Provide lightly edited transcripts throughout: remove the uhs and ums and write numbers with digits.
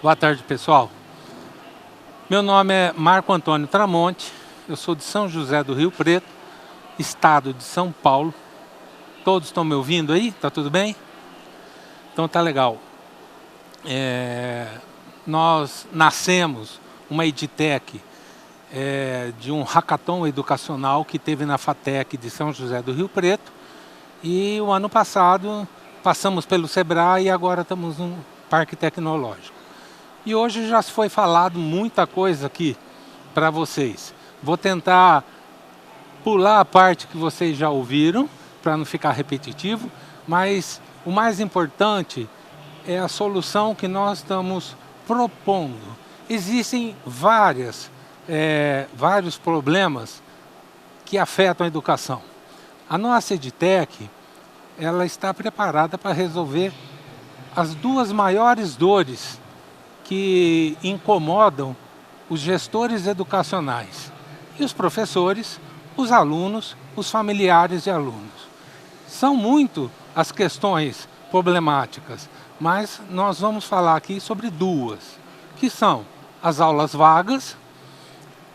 Boa tarde, pessoal. Meu nome é Marco Antônio Tramonte, eu sou de São José do Rio Preto, estado de São Paulo. Todos estão me ouvindo aí? Tá tudo bem? Então tá legal. Nós nascemos uma edtech de um hackathon educacional que teve na FATEC de São José do Rio Preto, e o ano passado passamos pelo Sebrae e agora estamos no Parque Tecnológico. E hoje já foi falado muita coisa aqui para vocês. Vou tentar pular a parte que vocês já ouviram, para não ficar repetitivo, mas o mais importante é a solução que nós estamos propondo. Existem vários problemas que afetam a educação. A nossa edtech, ela está preparada para resolver as duas maiores dores que incomodam os gestores educacionais e os professores, os alunos, os familiares de alunos. São muito as questões problemáticas, mas nós vamos falar aqui sobre duas, que são as aulas vagas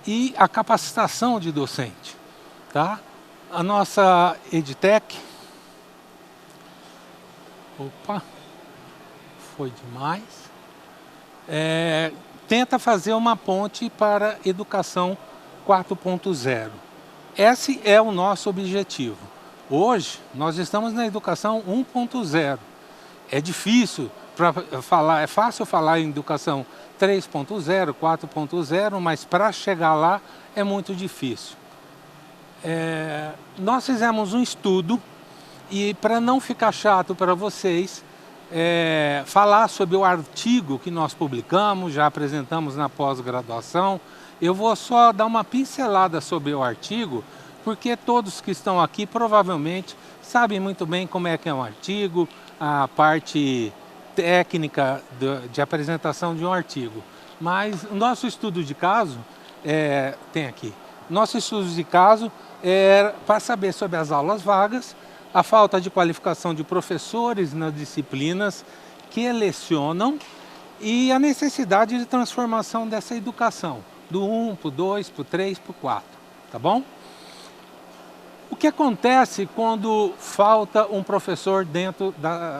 e a capacitação de docente. Tá? A nossa edtech... Opa, foi demais. Tenta fazer uma ponte para a educação 4.0. Esse é o nosso objetivo. Hoje, nós estamos na educação 1.0. É difícil falar, é fácil falar em educação 3.0, 4.0, mas para chegar lá é muito difícil. Nós fizemos um estudo e, para não ficar chato para vocês, falar sobre o artigo que nós publicamos, já apresentamos na pós-graduação. Eu vou só dar uma pincelada sobre o artigo, porque todos que estão aqui provavelmente sabem muito bem como é que é um artigo, a parte técnica de apresentação de um artigo. Mas o nosso estudo de caso, tem aqui, nosso estudo de caso é para saber sobre as aulas vagas, a falta de qualificação de professores nas disciplinas que lecionam e a necessidade de transformação dessa educação, do 1 para o 2, para o 3, para o 4, tá bom? O que acontece quando falta um professor dentro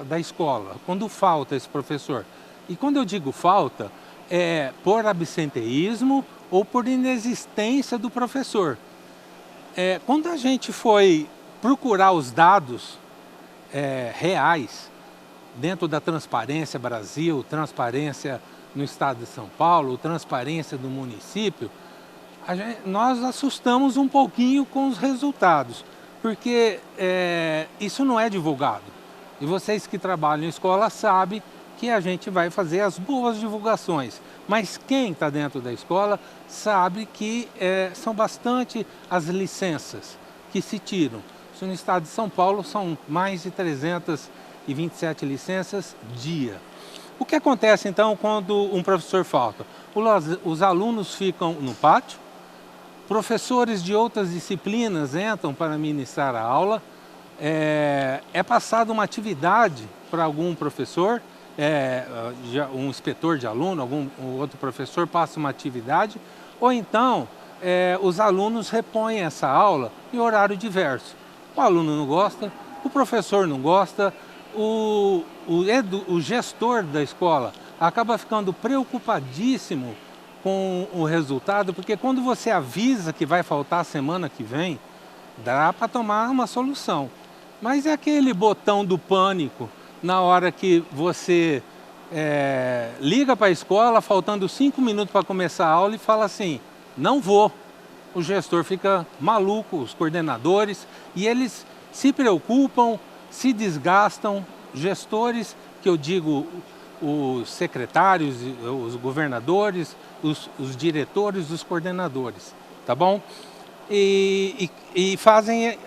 da escola? Quando falta esse professor? E quando eu digo falta, é por absenteísmo ou por inexistência do professor. Quando a gente foi procurar os dados reais dentro da Transparência Brasil, Transparência no Estado de São Paulo, Transparência do município, nós assustamos um pouquinho com os resultados, porque isso não é divulgado. E vocês que trabalham em escola sabem que a gente vai fazer as boas divulgações, mas quem está dentro da escola sabe que são bastante as licenças que se tiram. No estado de São Paulo são mais de 327 licenças dia. O que acontece então quando um professor falta? Os alunos ficam no pátio, professores de outras disciplinas entram para ministrar a aula, é passada uma atividade para algum professor, um inspetor de aluno, algum outro professor passa uma atividade, ou então os alunos repõem essa aula em horário diverso. O aluno não gosta, o professor não gosta, o gestor da escola acaba ficando preocupadíssimo com o resultado, porque quando você avisa que vai faltar a semana que vem, dá para tomar uma solução. Mas é aquele botão do pânico na hora que você liga para a escola, faltando 5 minutos para começar a aula e fala assim, não vou. O gestor fica maluco, os coordenadores, e eles se preocupam, se desgastam. Gestores, que eu digo os secretários, os governadores, os diretores, os coordenadores, tá bom? E fazem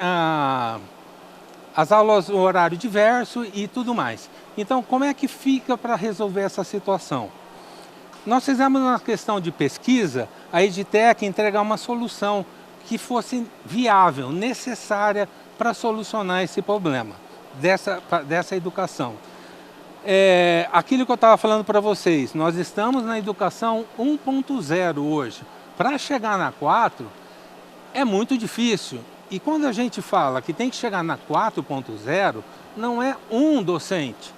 as aulas no horário diverso e tudo mais. Então, como é que fica para resolver essa situação? Nós fizemos uma questão de pesquisa, a edtech entregar uma solução que fosse viável, necessária para solucionar esse problema dessa educação. Aquilo que eu estava falando para vocês, nós estamos na educação 1.0 hoje. Para chegar na 4 é muito difícil. E quando a gente fala que tem que chegar na 4.0, não é um docente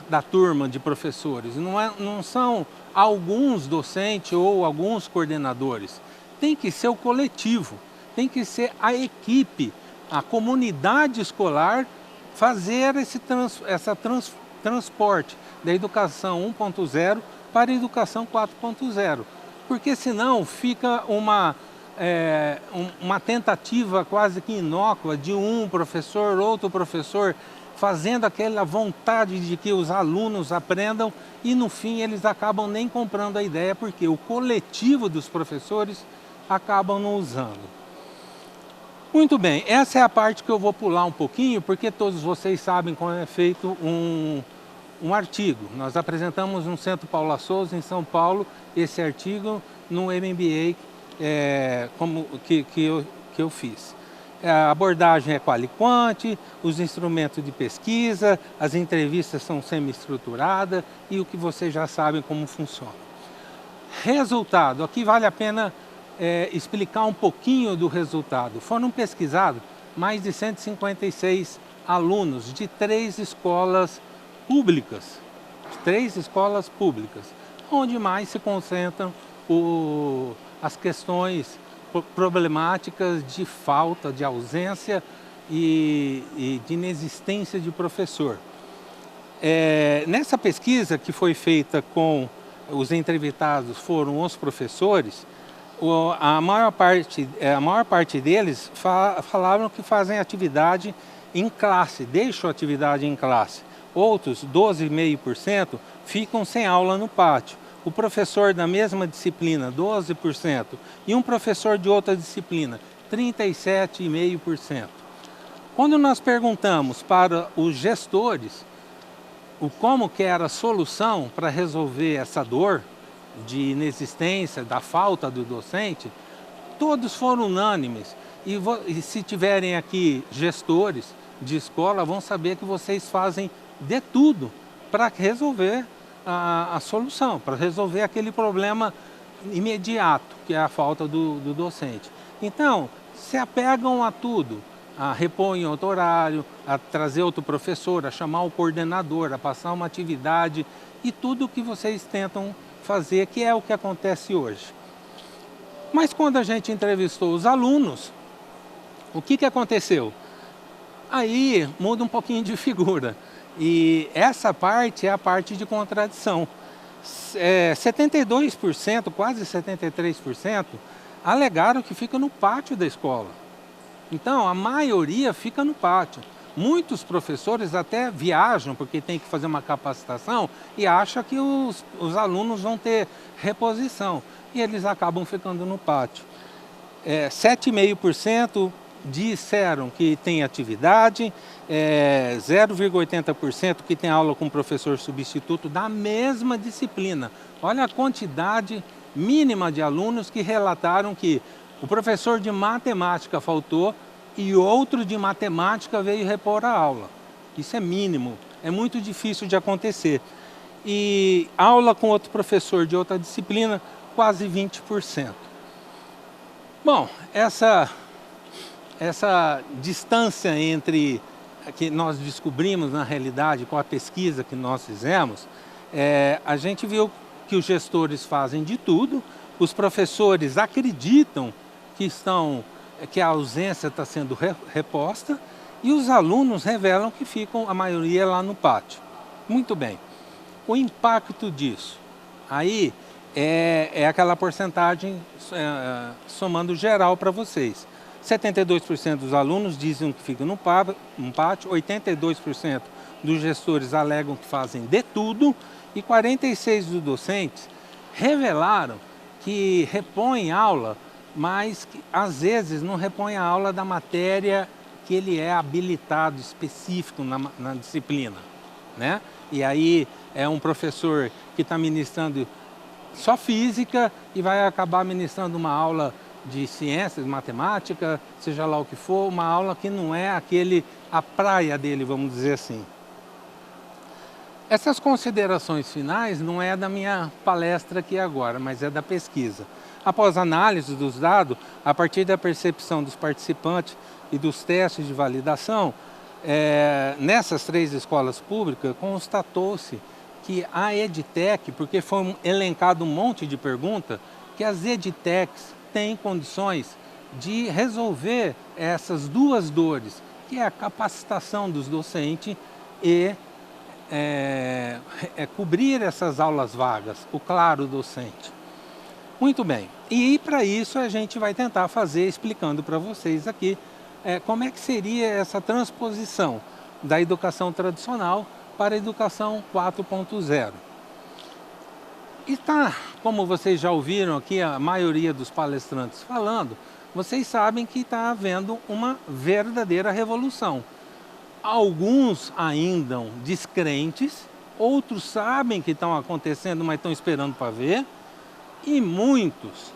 da turma de professores, não são alguns docentes ou alguns coordenadores. Tem que ser o coletivo, tem que ser a equipe, a comunidade escolar fazer esse transporte da educação 1.0 para a educação 4.0. Porque senão fica uma tentativa quase que inócua de um professor, outro professor, fazendo aquela vontade de que os alunos aprendam e no fim eles acabam nem comprando a ideia, porque o coletivo dos professores acabam não usando. Muito bem, essa é a parte que eu vou pular um pouquinho, porque todos vocês sabem como é feito um artigo. Nós apresentamos no Centro Paula Souza, em São Paulo, esse artigo no MBA que eu fiz. A abordagem é quali-quant, os instrumentos de pesquisa, as entrevistas são semi-estruturadas e o que vocês já sabem como funciona. Resultado, aqui vale a pena explicar um pouquinho do resultado. Foram pesquisados mais de 156 alunos de 3 escolas públicas, onde mais se concentram as questões problemáticas de falta, de ausência e de inexistência de professor. Nessa pesquisa que foi feita com os entrevistados foram os professores, a maior parte deles falaram que fazem atividade em classe, deixam a atividade em classe. Outros, 12,5%, ficam sem aula no pátio. O professor da mesma disciplina, 12%, e um professor de outra disciplina, 37,5%. Quando nós perguntamos para os gestores como que era a solução para resolver essa dor de inexistência, da falta do docente, todos foram unânimes. E se tiverem aqui gestores de escola, vão saber que vocês fazem de tudo para resolver a solução, para resolver aquele problema imediato, que é a falta do docente. Então, se apegam a tudo, a repor em outro horário, a trazer outro professor, a chamar o coordenador, a passar uma atividade e tudo o que vocês tentam fazer, que é o que acontece hoje. Mas quando a gente entrevistou os alunos, o que aconteceu? Aí muda um pouquinho de figura. E essa parte é a parte de contradição. 72%, quase 73%, alegaram que fica no pátio da escola. Então, a maioria fica no pátio. Muitos professores até viajam, porque tem que fazer uma capacitação, e acham que os alunos vão ter reposição. E eles acabam ficando no pátio. 7,5% disseram que tem atividade, 0,80% que tem aula com professor substituto da mesma disciplina. Olha a quantidade mínima de alunos que relataram que o professor de matemática faltou e outro de matemática veio repor a aula. Isso é mínimo, é muito difícil de acontecer. E aula com outro professor de outra disciplina, quase 20%. Bom, essa distância entre que nós descobrimos na realidade com a pesquisa que nós fizemos, a gente viu que os gestores fazem de tudo, os professores acreditam que a ausência está sendo reposta e os alunos revelam que ficam, a maioria, lá no pátio. Muito bem. O impacto disso, aí é aquela porcentagem somando geral para vocês. 72% dos alunos dizem que ficam no pátio, 82% dos gestores alegam que fazem de tudo e 46% dos docentes revelaram que repõem aula, mas que às vezes não repõem a aula da matéria que ele é habilitado específico na disciplina, né? E aí é um professor que está ministrando só física e vai acabar ministrando uma aula de ciências, matemática, seja lá o que for, uma aula que não é a praia dele, vamos dizer assim. Essas considerações finais não é da minha palestra aqui agora, mas é da pesquisa. Após análise dos dados, a partir da percepção dos participantes e dos testes de validação, nessas 3 escolas públicas, constatou-se que a EdTech, porque foi elencado um monte de perguntas, que as EdTechs têm condições de resolver essas 2 dores, que é a capacitação dos docentes e cobrir essas aulas vagas, o claro docente. Muito bem, e para isso a gente vai tentar fazer, explicando para vocês aqui, como é que seria essa transposição da educação tradicional para a educação 4.0. E como vocês já ouviram aqui, a maioria dos palestrantes falando, vocês sabem que está havendo uma verdadeira revolução. Alguns ainda descrentes, outros sabem que estão acontecendo, mas estão esperando para ver. E muitos,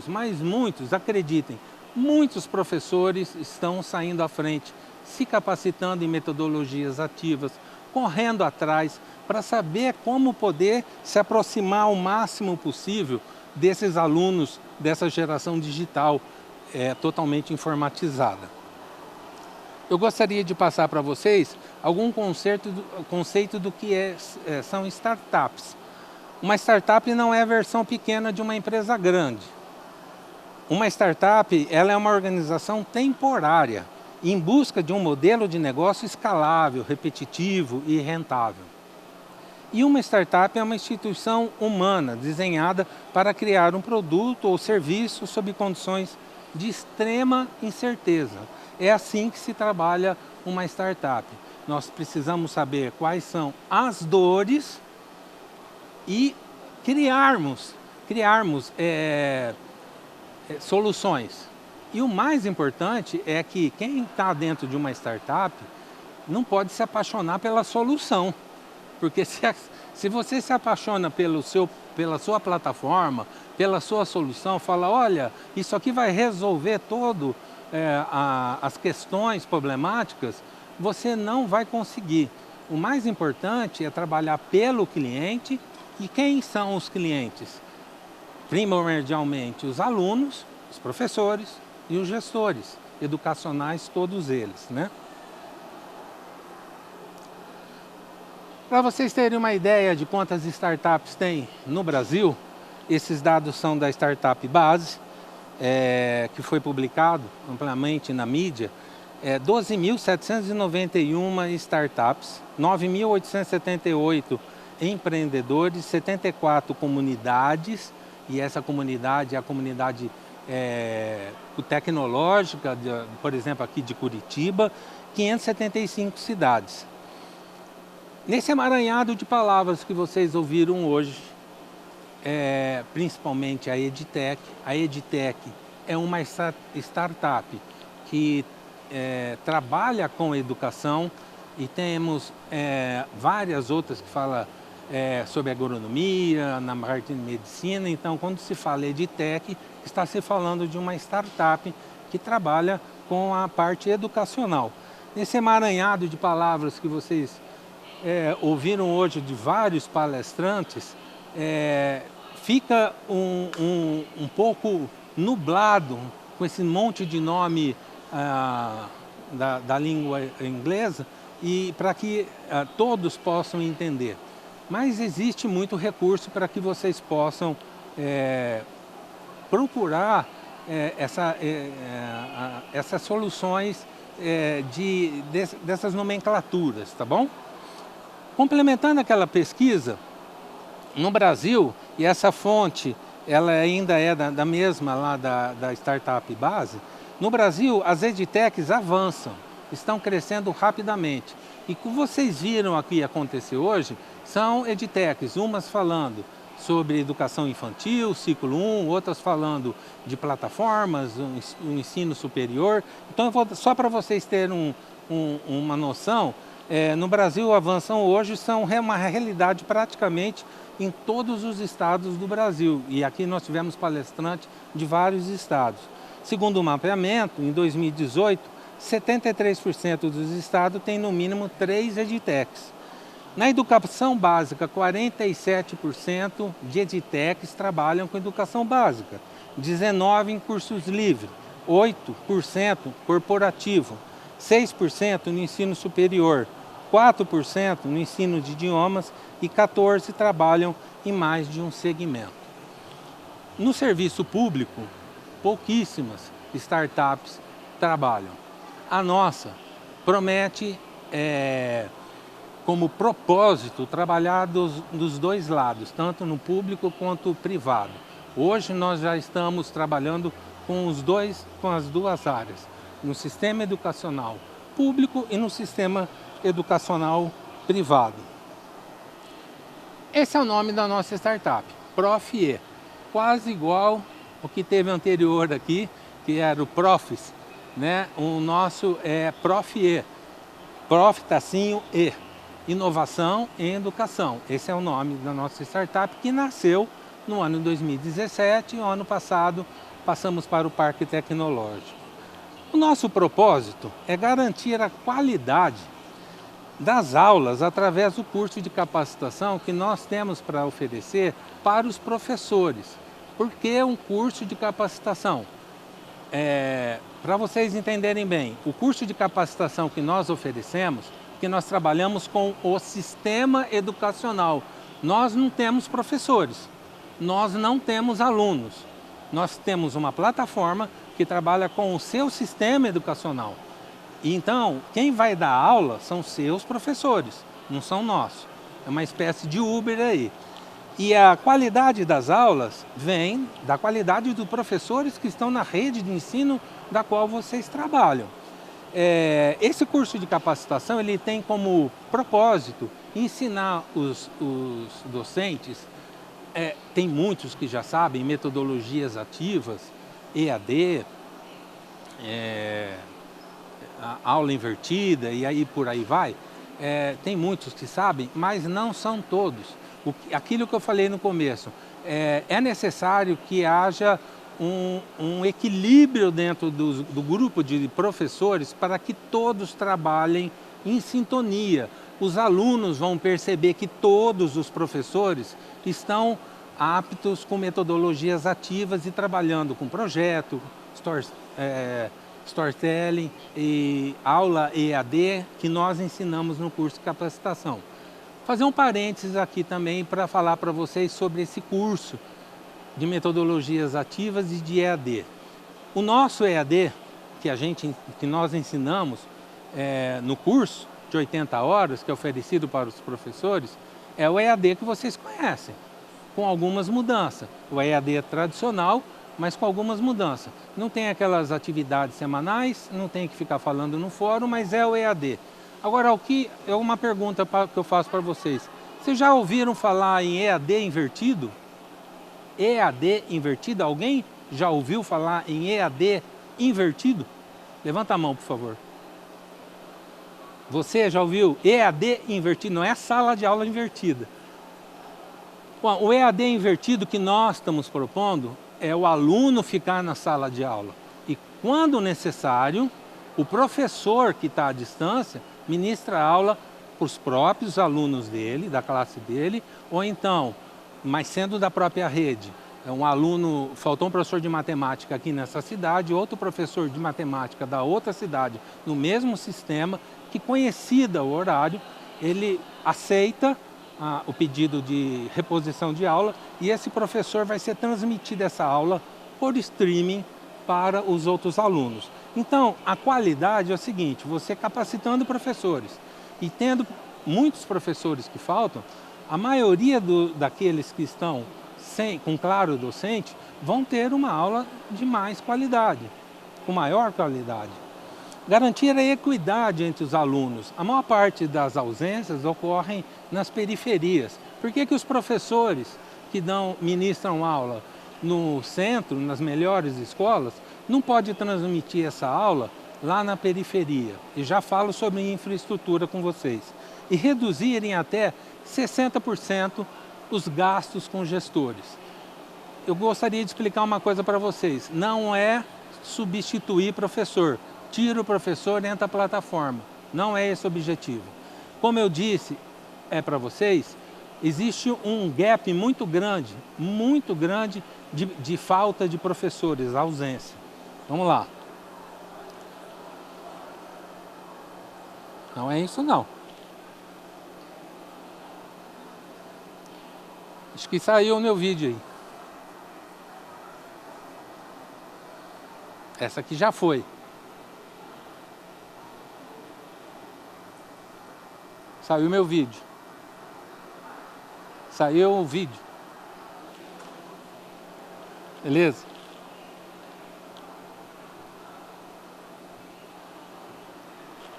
mas muitos, acreditem, muitos professores estão saindo à frente, se capacitando em metodologias ativas, correndo atrás para saber como poder se aproximar o máximo possível desses alunos dessa geração digital totalmente informatizada. Eu gostaria de passar para vocês algum conceito do que são startups. Uma startup não é a versão pequena de uma empresa grande. Uma startup ela é uma organização temporária, em busca de um modelo de negócio escalável, repetitivo e rentável. E uma startup é uma instituição humana, desenhada para criar um produto ou serviço sob condições de extrema incerteza. É assim que se trabalha uma startup. Nós precisamos saber quais são as dores e criarmos soluções. E o mais importante é que quem está dentro de uma startup não pode se apaixonar pela solução. Porque se você se apaixona pela sua plataforma, pela sua solução, fala, olha, isso aqui vai resolver as questões problemáticas, você não vai conseguir. O mais importante é trabalhar pelo cliente. E quem são os clientes? Primordialmente os alunos, os professores e os gestores educacionais, todos eles, né? Para vocês terem uma ideia de quantas startups tem no Brasil, esses dados são da Startup Base, que foi publicado amplamente na mídia, 12.791 startups, 9.878 empreendedores, 74 comunidades, e essa comunidade é a comunidade tecnológica, por exemplo, aqui de Curitiba, 575 cidades. Nesse emaranhado de palavras que vocês ouviram hoje, principalmente a EdTech é uma startup que trabalha com educação, e temos várias outras que falam sobre agronomia, na parte de medicina. Então, quando se fala EdTech, está se falando de uma startup que trabalha com a parte educacional. Nesse emaranhado de palavras que vocês ouviram hoje de vários palestrantes, fica um pouco nublado com esse monte de nome da língua inglesa, e para que todos possam entender. Mas existe muito recurso para que vocês possam procurar essas soluções dessas nomenclaturas, tá bom? Complementando aquela pesquisa, no Brasil, e essa fonte ela ainda é da mesma lá da Startup Base, no Brasil as EdTechs avançam, estão crescendo rapidamente. E o que vocês viram aqui acontecer hoje são EdTechs, umas falando sobre educação infantil, ciclo 1, outras falando de plataformas, o ensino superior. Então, só para vocês terem uma noção, no Brasil avançam hoje, são uma realidade praticamente em todos os estados do Brasil. E aqui nós tivemos palestrantes de vários estados. Segundo o mapeamento, em 2018, 73% dos estados têm no mínimo 3 EdTechs. Na educação básica, 47% de edtechs trabalham com educação básica, 19% em cursos livres, 8% corporativo, 6% no ensino superior, 4% no ensino de idiomas e 14% trabalham em mais de um segmento. No serviço público, pouquíssimas startups trabalham. A nossa promete, como propósito, trabalhar dos dois lados, tanto no público quanto no privado. Hoje nós já estamos trabalhando com as duas áreas, no sistema educacional público e no sistema educacional privado. Esse é o nome da nossa startup, Prof.E, quase igual o que teve anterior aqui, que era o Profis, né? O nosso é Prof.E, Prof, tracinho, E, Inovação em Educação. Esse é o nome da nossa startup, que nasceu no ano 2017 e no ano passado passamos para o Parque Tecnológico. O nosso propósito é garantir a qualidade das aulas através do curso de capacitação que nós temos para oferecer para os professores. Por que um curso de capacitação? Para vocês entenderem bem, o curso de capacitação que nós oferecemos, que nós trabalhamos com o sistema educacional. Nós não temos professores, nós não temos alunos. Nós temos uma plataforma que trabalha com o seu sistema educacional. E então, quem vai dar aula são seus professores, não são nós. É uma espécie de Uber aí. E a qualidade das aulas vem da qualidade dos professores que estão na rede de ensino da qual vocês trabalham. Esse curso de capacitação ele tem como propósito ensinar os docentes, tem muitos que já sabem, metodologias ativas, EAD, a aula invertida e aí por aí vai. Tem muitos que sabem, mas não são todos. Aquilo que eu falei no começo, é necessário que haja um equilíbrio dentro do grupo de professores para que todos trabalhem em sintonia. Os alunos vão perceber que todos os professores estão aptos com metodologias ativas e trabalhando com projeto, storytelling e aula EAD que nós ensinamos no curso de capacitação. Fazer um parênteses aqui também para falar para vocês sobre esse curso de metodologias ativas e de EAD. O nosso EAD, que nós ensinamos no curso de 80 horas, que é oferecido para os professores, é o EAD que vocês conhecem, com algumas mudanças. O EAD é tradicional, mas com algumas mudanças. Não tem aquelas atividades semanais, não tem que ficar falando no fórum, mas é o EAD. Agora, uma pergunta que eu faço para vocês. Vocês já ouviram falar em EAD invertido? EAD invertido? Alguém já ouviu falar em EAD invertido? Levanta a mão, por favor. Você já ouviu EAD invertido? Não é sala de aula invertida. Bom, o EAD invertido que nós estamos propondo é o aluno ficar na sala de aula. E quando necessário, o professor que está à distância ministra a aula para os próprios alunos dele, da classe dele, ou então, mas sendo da própria rede. Faltou um professor de matemática aqui nessa cidade, outro professor de matemática da outra cidade, no mesmo sistema, que conhecida o horário, ele aceita o pedido de reposição de aula e esse professor vai ser transmitida essa aula por streaming para os outros alunos. Então, a qualidade é o seguinte, você capacitando professores e tendo muitos professores que faltam, a maioria daqueles que estão com claro docente vão ter uma aula de mais qualidade, com maior qualidade. Garantir a equidade entre os alunos. A maior parte das ausências ocorrem nas periferias. Por que os professores que ministram aula no centro, nas melhores escolas, não podem transmitir essa aula lá na periferia? E já falo sobre infraestrutura com vocês. E reduzirem até 60% os gastos com gestores. Eu gostaria de explicar uma coisa para vocês. Não é substituir professor. Tira o professor, entra a plataforma. Não é esse o objetivo. Como eu disse, é para vocês, existe um gap muito grande de falta de professores, ausência. Vamos lá. Não é isso não. Acho que saiu o meu vídeo aí. Essa aqui já foi. Saiu o meu vídeo. Saiu o vídeo. Beleza?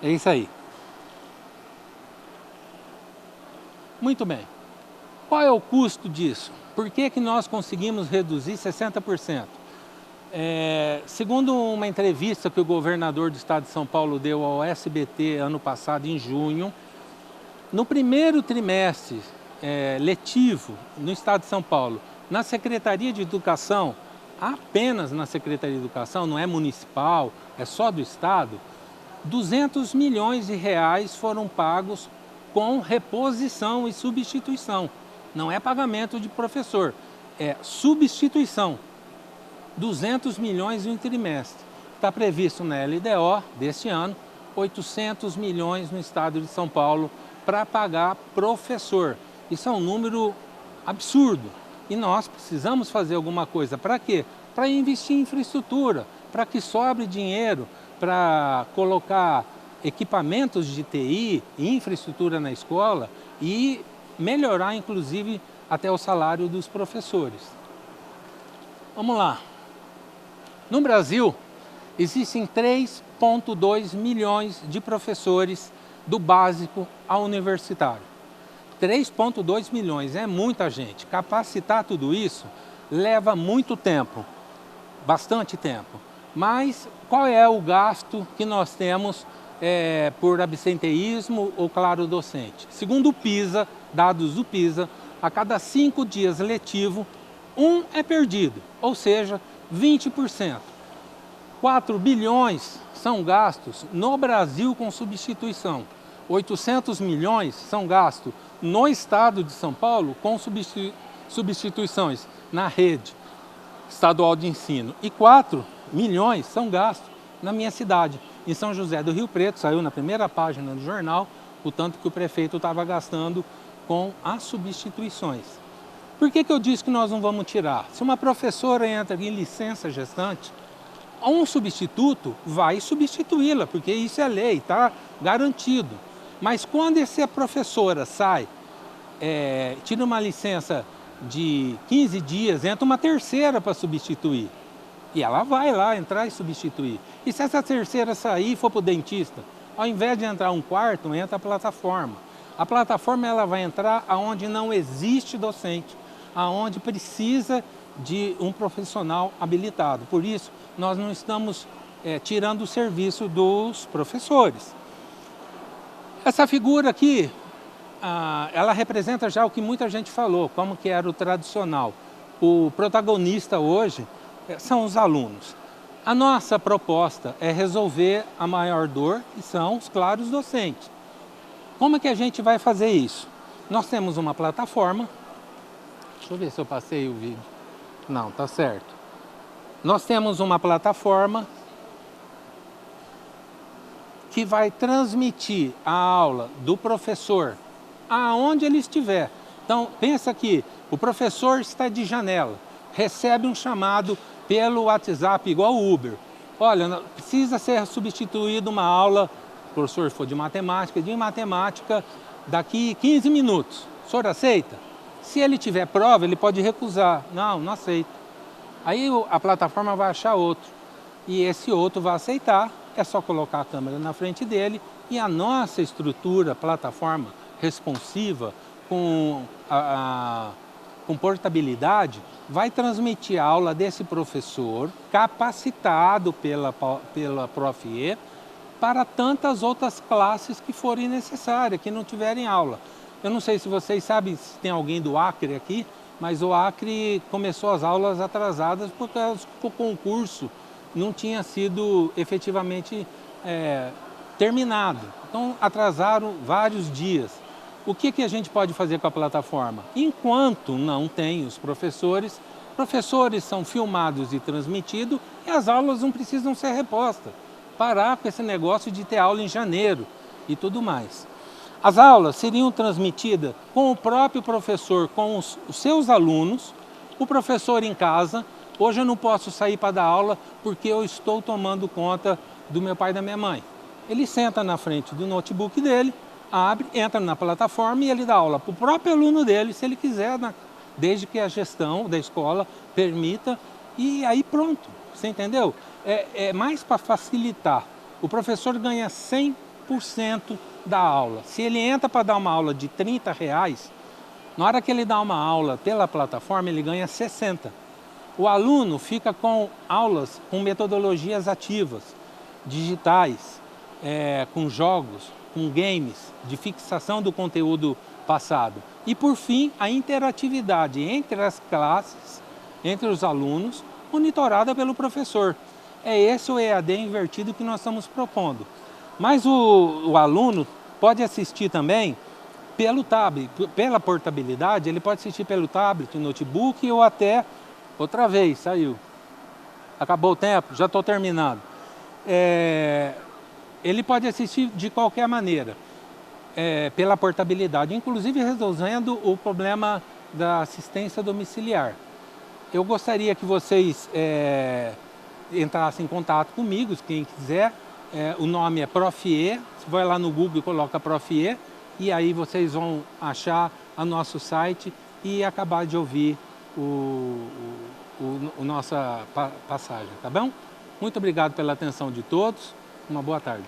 É isso aí. Muito bem. Qual é o custo disso? Por que que nós conseguimos reduzir 60%? Segundo uma entrevista que o governador do estado de São Paulo deu ao SBT ano passado, em junho, no primeiro trimestre letivo no estado de São Paulo, na Secretaria de Educação, apenas na Secretaria de Educação, não é municipal, é só do estado, 200 milhões de reais foram pagos com reposição e substituição. Não é pagamento de professor, é substituição. 200 milhões em um trimestre. Está previsto na LDO deste ano, 800 milhões no estado de São Paulo para pagar professor. Isso é um número absurdo. E nós precisamos fazer alguma coisa. Para quê? Para investir em infraestrutura, para que sobre dinheiro, para colocar equipamentos de TI e infraestrutura na escola e melhorar, inclusive, até o salário dos professores. Vamos lá. No Brasil, existem 3,2 milhões de professores do básico ao universitário. 3,2 milhões, é muita gente. Capacitar tudo isso leva muito tempo, bastante tempo. Mas qual é o gasto que nós temos por absenteísmo ou claro docente? Segundo o PISA, dados do PISA, a cada 5 dias letivo, um é perdido, ou seja, 20%. 4 bilhões são gastos no Brasil com substituição. 800 milhões são gastos no estado de São Paulo com substituições na rede estadual de ensino. E 4 milhões são gastos na minha cidade, em São José do Rio Preto. Saiu na primeira página do jornal o tanto que o prefeito estava gastando com as substituições. Por que eu disse que nós não vamos tirar? Se uma professora entra em licença gestante, um substituto vai substituí-la, porque isso é lei, está garantido. Mas quando essa professora sai, tira uma licença de 15 dias, entra uma terceira para substituir. E ela vai lá entrar e substituir. E se essa terceira sair e for para o dentista, ao invés de entrar um quarto, entra a plataforma. A plataforma ela vai entrar aonde não existe docente, aonde precisa de um profissional habilitado. Por isso, nós não estamos tirando o serviço dos professores. Essa figura aqui, ela representa já o que muita gente falou, como que era o tradicional. O protagonista hoje são os alunos. A nossa proposta é resolver a maior dor, que são os claros docentes. Como é que a gente vai fazer isso? Nós temos uma plataforma. Deixa eu ver se eu passei o vídeo. Não, tá certo. Nós temos uma plataforma que vai transmitir a aula do professor aonde ele estiver. Então, pensa que o professor está de janela, recebe um chamado pelo WhatsApp, igual o Uber. Olha, precisa ser substituída uma aula, se o professor for de matemática daqui 15 minutos. O senhor aceita? Se ele tiver prova, ele pode recusar. Não, não aceito. Aí a plataforma vai achar outro. E esse outro vai aceitar, é só colocar a câmera na frente dele e a nossa estrutura, plataforma responsiva, com portabilidade, vai transmitir a aula desse professor, capacitado pela Prof.E, para tantas outras classes que forem necessárias, que não tiverem aula. Eu não sei se vocês sabem se tem alguém do Acre aqui, mas o Acre começou as aulas atrasadas porque o concurso não tinha sido efetivamente terminado. Então atrasaram vários dias. O que a gente pode fazer com a plataforma? Enquanto não tem os professores são filmados e transmitidos e as aulas não precisam ser repostas. Parar com esse negócio de ter aula em janeiro e tudo mais. As aulas seriam transmitidas com o próprio professor, com os seus alunos, o professor em casa. Hoje eu não posso sair para dar aula porque eu estou tomando conta do meu pai e da minha mãe. Ele senta na frente do notebook dele, abre, entra na plataforma e ele dá aula para o próprio aluno dele, se ele quiser, desde que a gestão da escola permita, e aí pronto, você entendeu? É mais para facilitar. O professor ganha 100% da aula. Se ele entra para dar uma aula de R$30, na hora que ele dá uma aula pela plataforma, ele ganha 60. O aluno fica com aulas com metodologias ativas, digitais, com jogos, com games, de fixação do conteúdo passado. E por fim, a interatividade entre as classes, entre os alunos, monitorada pelo professor. É esse o EAD invertido que nós estamos propondo. Mas o aluno pode assistir também pelo tablet, pela portabilidade, ele pode assistir pelo tablet, notebook ou até, outra vez, saiu. Acabou o tempo, já estou terminando. Ele pode assistir de qualquer maneira, pela portabilidade, inclusive resolvendo o problema da assistência domiciliar. Eu gostaria que vocês entrassem em contato comigo, quem quiser. O nome é Prof.E, você vai lá no Google e coloca Prof.E, e aí vocês vão achar o nosso site e acabar de ouvir nossa passagem, tá bom? Muito obrigado pela atenção de todos, uma boa tarde.